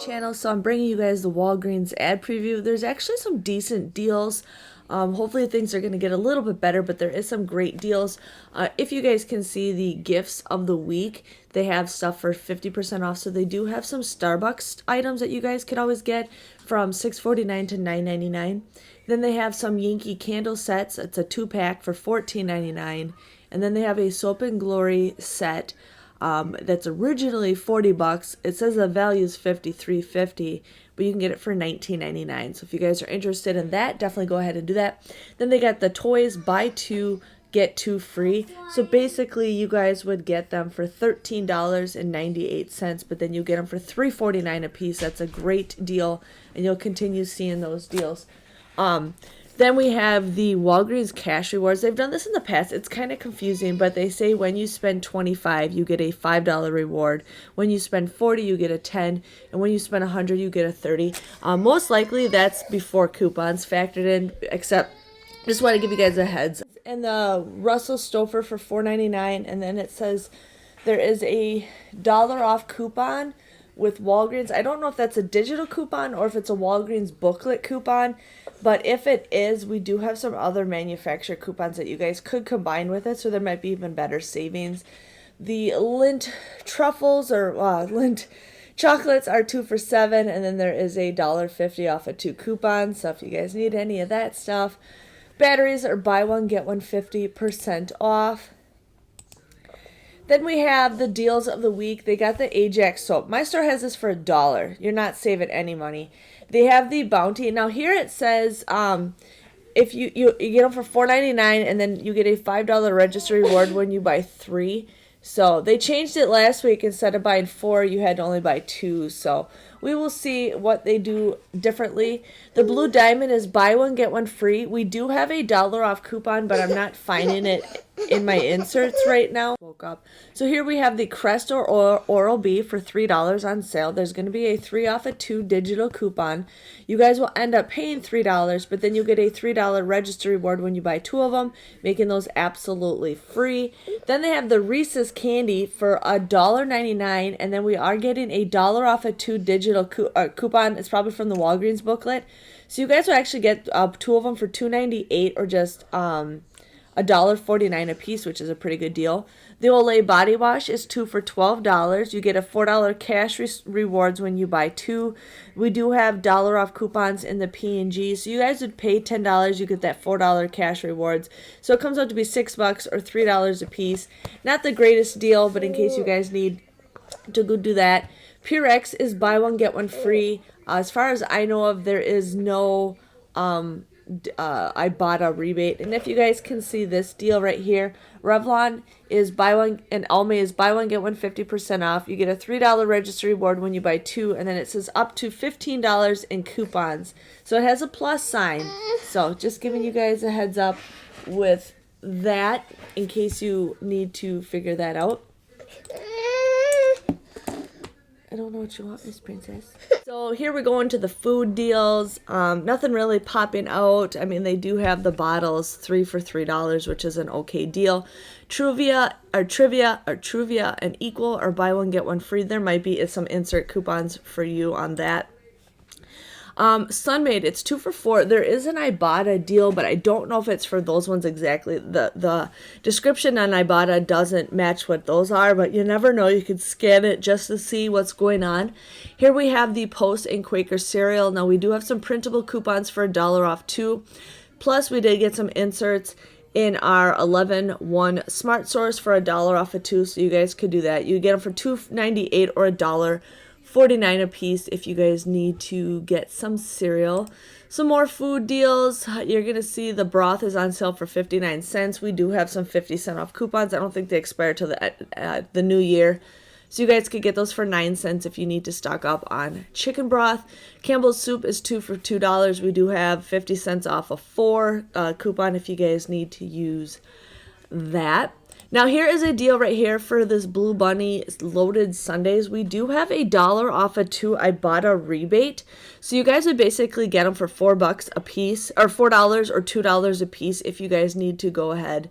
channel. So I'm bringing you guys the Walgreens ad preview. There's actually some decent deals. Hopefully things are going to get a little bit better, but there is some great deals. If you guys can see the gifts of the week, they have stuff for 50% off. So they do have some Starbucks items that you guys can always get from $6.49 to $9.99. Then they have some Yankee candle sets. It's a 2-pack for $14.99. And then they have a Soap and Glory set that's originally $40. It says the value is $53.50, but you can get it for $19.99. So if you guys are interested in that, definitely go ahead and do that. Then they got the toys, buy two, get two free. So basically you guys would get them for $13.98, but then you get them for $3.49 a piece. That's a great deal, and you'll continue seeing those deals. Then we have the Walgreens cash rewards. They've done this in the past. It's kind of confusing, but they say when you spend $25, you get a $5 reward. When you spend $40, you get a $10, and when you spend $100, you get a $30. Most likely that's before coupons factored in, except just want to give you guys a heads. And the Russell Stouffer for $4.99, and then it says there is a $1 off coupon with Walgreens. I don't know if that's a digital coupon or if it's a Walgreens booklet coupon, but if it is, we do have some other manufacturer coupons that you guys could combine with it, so there might be even better savings. The Lindt truffles or Lindt chocolates are 2 for $7, and then there is a $1.50 off of 2 coupons, so if you guys need any of that stuff. Batteries are buy one, get one 50% off. Then we have the deals of the week. They got the Ajax soap. My store has this for $1. You're not saving any money. They have the Bounty. Now here it says if you get them for $4.99, and then you get a $5 register reward when you buy 3. So they changed it last week. Instead of buying 4, you had to only buy 2. So we will see what they do differently. The Blue Diamond is buy one, get one free. We do have a $1 off coupon, but I'm not finding it in my inserts right now. Woke up. So here we have the Crest or Oral-B for $3 on sale. There's going to be a 3 off of 2 digital coupon. You guys will end up paying $3, but then you get a $3 register reward when you buy 2 of them, making those absolutely free. Then they have the Reese's candy for $1.99, and then we are getting a $1 off of 2 digital coupon. It's probably from the Walgreens booklet. So you guys will actually get 2 of them for $2.98 or just $1.49 a piece, which is a pretty good deal. The Olay body wash is 2 for $12. You get a $4 cash rewards when you buy 2. We do have $1 off coupons in the P&G, so you guys would pay $10. You get that $4 cash rewards. So it comes out to be $6 or $3 a piece. Not the greatest deal, but in case you guys need to go do that. Purex is buy one, get one free. As far as I know of, there is no Ibotta rebate. And if you guys can see this deal right here, Revlon is buy one, and Almay is buy one, get one 50% off. You get a $3 register reward when you buy 2, and then it says up to $15 in coupons. So it has a plus sign. So just giving you guys a heads up with that in case you need to figure that out. I don't know what you want, Miss Princess. So here we go into the food deals. Nothing really popping out. I mean, they do have the bottles 3 for $3, which is an okay deal. Truvia, and Equal, or buy one, get one free. There might be some insert coupons for you on that. Sunmade, it's 2 for $4. There is an Ibotta deal, but I don't know if it's for those ones exactly. The description on Ibotta doesn't match what those are, but you never know. You could scan it just to see what's going on. Here we have the Post and Quaker cereal. Now we do have some printable coupons for $1 off 2. Plus we did get some inserts in our 11-1 Smart Source for $1 off of 2, so you guys could do that. You get them for $2.98 or $1.49 a piece if you guys need to get some cereal. Some more food deals. You're going to see the broth is on sale for 59 cents. We do have some 50% off coupons. I don't think they expire till the new year. So you guys could get those for 9 cents if you need to stock up on chicken broth. Campbell's soup is 2 for $2. We do have 50 cents off a 4 coupon if you guys need to use that. Now here is a deal right here for this Blue Bunny loaded sundaes. We do have a $1 off of 2 Ibotta rebate. So you guys would basically get them for $4 a piece, or $4 or $2 a piece if you guys need to go ahead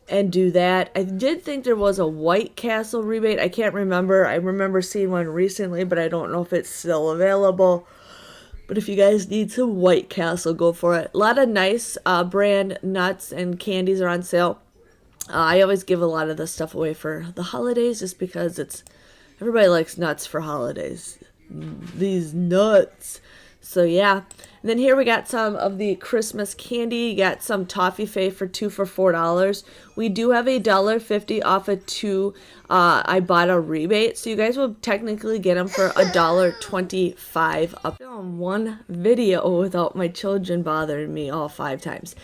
and do that. I did think there was a White Castle rebate. I can't remember. I remember seeing one recently, but I don't know if it's still available. But if you guys need some White Castle, go for it. A lot of nice brand nuts and candies are on sale. I always give a lot of this stuff away for the holidays just because everybody likes nuts for holidays. These nuts. So yeah. And then here we got some of the Christmas candy. You got some Toffee Fay for 2 for $4. We do have a $1.50 off a 2 Ibotta rebate. So you guys will technically get them for $1.25 up on one video without my children bothering me all 5 times.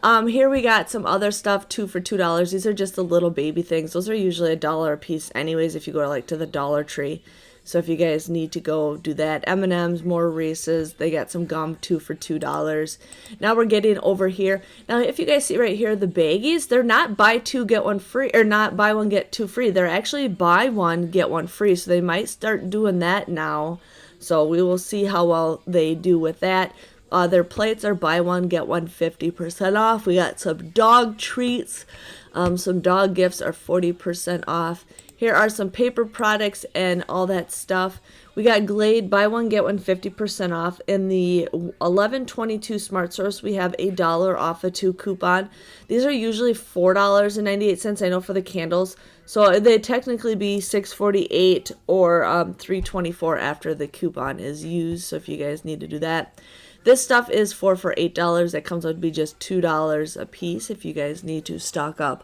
Here we got some other stuff, 2 for $2. These are just the little baby things. Those are usually $1 a piece anyways if you go to the Dollar Tree. So if you guys need to go do that, M&M's, more Reese's, they got some gum 2 for $2. Now we're getting over here. Now if you guys see right here, the baggies, they're not buy 2 get 1 free, or not buy 1 get 2 free. They're actually buy 1 get 1 free. So they might start doing that now. So we will see how well they do with that. Their plates are buy 1 get 1 50% off. We got some dog treats. Some dog gifts are 40% off. Here are some paper products and all that stuff. We got Glade, buy 1 get 1 50% off. In the 11/22 Smart Source, we have a $1 off a 2 coupon. These are usually $4.98, I know, for the candles. So they'd technically be $6.48 or $3.24 after the coupon is used. So if you guys need to do that. This stuff is 4 for $8. That comes out to be just $2 a piece if you guys need to stock up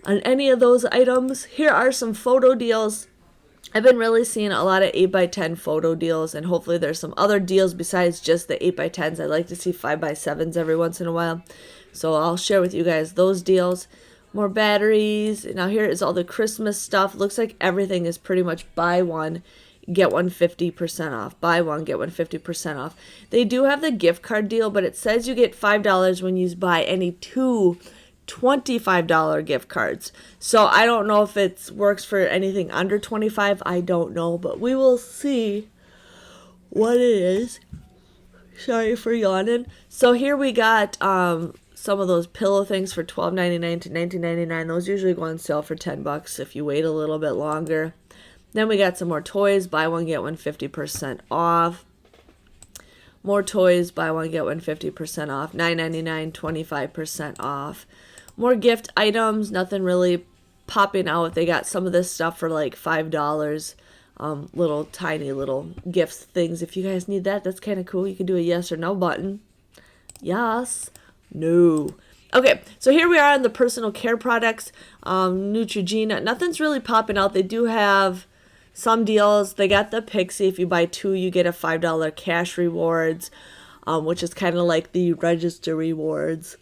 on any of those items. Here are some photo deals. I've been really seeing a lot of 8x10 photo deals, and hopefully there's some other deals besides just the 8x10s. I like to see 5x7s every once in a while. So I'll share with you guys those deals. More batteries. Now here is all the Christmas stuff. Looks like everything is pretty much buy 1 get 1 50% off. Buy 1 get 1 50% off. They do have the gift card deal, but it says you get $5 when you buy any 2 $25 gift cards. So I don't know if it works for anything under 25. I don't know, but we will see what it is. Sorry for yawning. So here we got some of those pillow things for $12.99 to $19.99. Those usually go on sale for $10 if you wait a little bit longer. Then we got some more toys. Buy 1 get 1 50% off. More toys. Buy 1 get 1 50% off. $9.99 25% off. More gift items, nothing really popping out. They got some of this stuff for like $5. Little tiny little gifts things. If you guys need that, that's kind of cool. You can do a yes or no button. Yes. No. Okay, so here we are on the personal care products. Neutrogena. Nothing's really popping out. They do have some deals. They got the Pixie. If you buy 2, you get a $5 cash rewards, which is kind of like the register rewards.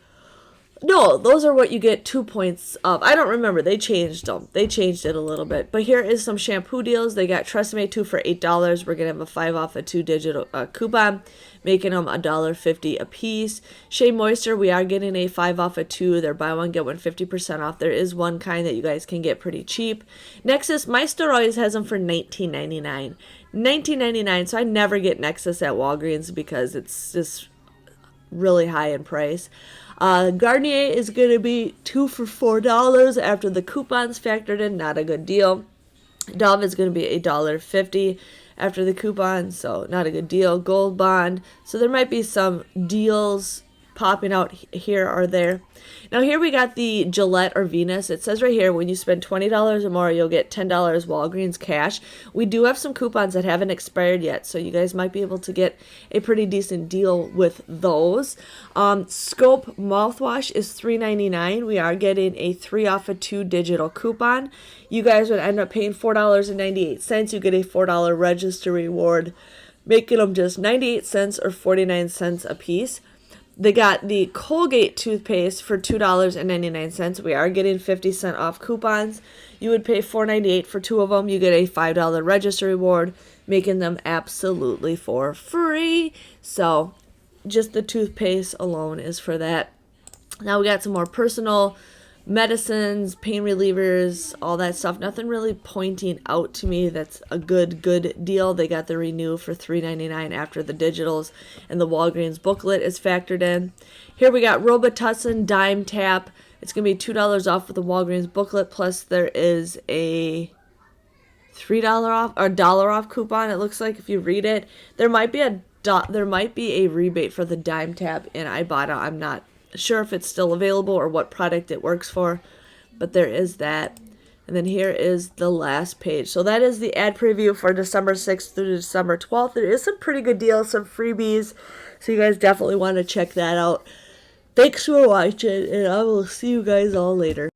No, those are what you get 2 points of. I don't remember. They changed them. They changed it a little bit. But here is some shampoo deals. They got Tresemme 2 for $8. We're going to have a 5 off a 2 digital coupon, making them $1.50 a piece. Shea Moisture, we are getting a 5 off a 2. They're buy 1, get 1 50% off. There is one kind that you guys can get pretty cheap. Nexus, my store always has them for $19.99. $19.99, so I never get Nexus at Walgreens because it's just really high in price. Garnier is going to be 2 for $4 after the coupons factored in. Not a good deal. Dove is going to be $1.50 after the coupon, so not a good deal. Gold Bond. So there might be some deals popping out here or there. Now here we got the Gillette or Venus. It says right here, when you spend $20 or more, you'll get $10 Walgreens cash. We do have some coupons that haven't expired yet, so you guys might be able to get a pretty decent deal with those. Scope mouthwash is $3.99. We are getting a 3 off a 2 digital coupon. You guys would end up paying $4.98. You get a $4 register reward, making them just 98 cents or 49 cents a piece. They got the Colgate toothpaste for $2.99. We are getting 50% off coupons. You would pay $4.98 for 2 of them. You get a $5 register reward, making them absolutely for free. So just the toothpaste alone is for that. Now we got some more personal medicines, pain relievers, all that stuff. Nothing really pointing out to me that's a good deal. They got the Renew for $3.99 after the digitals, and the Walgreens booklet is factored in. Here we got Robitussin Dime Tap. It's going to be $2 off with the Walgreens booklet, plus there is a $3 off or $1 off coupon. It looks like if you read it, there might be a rebate for the Dime tab in Ibotta. I'm not sure if it's still available or what product it works for, but there is that. And then here is the last page. So that is the ad preview for December 6th through December 12th. There is some pretty good deals, some freebies, so you guys definitely want to check that out. Thanks for watching, and I will see you guys all later.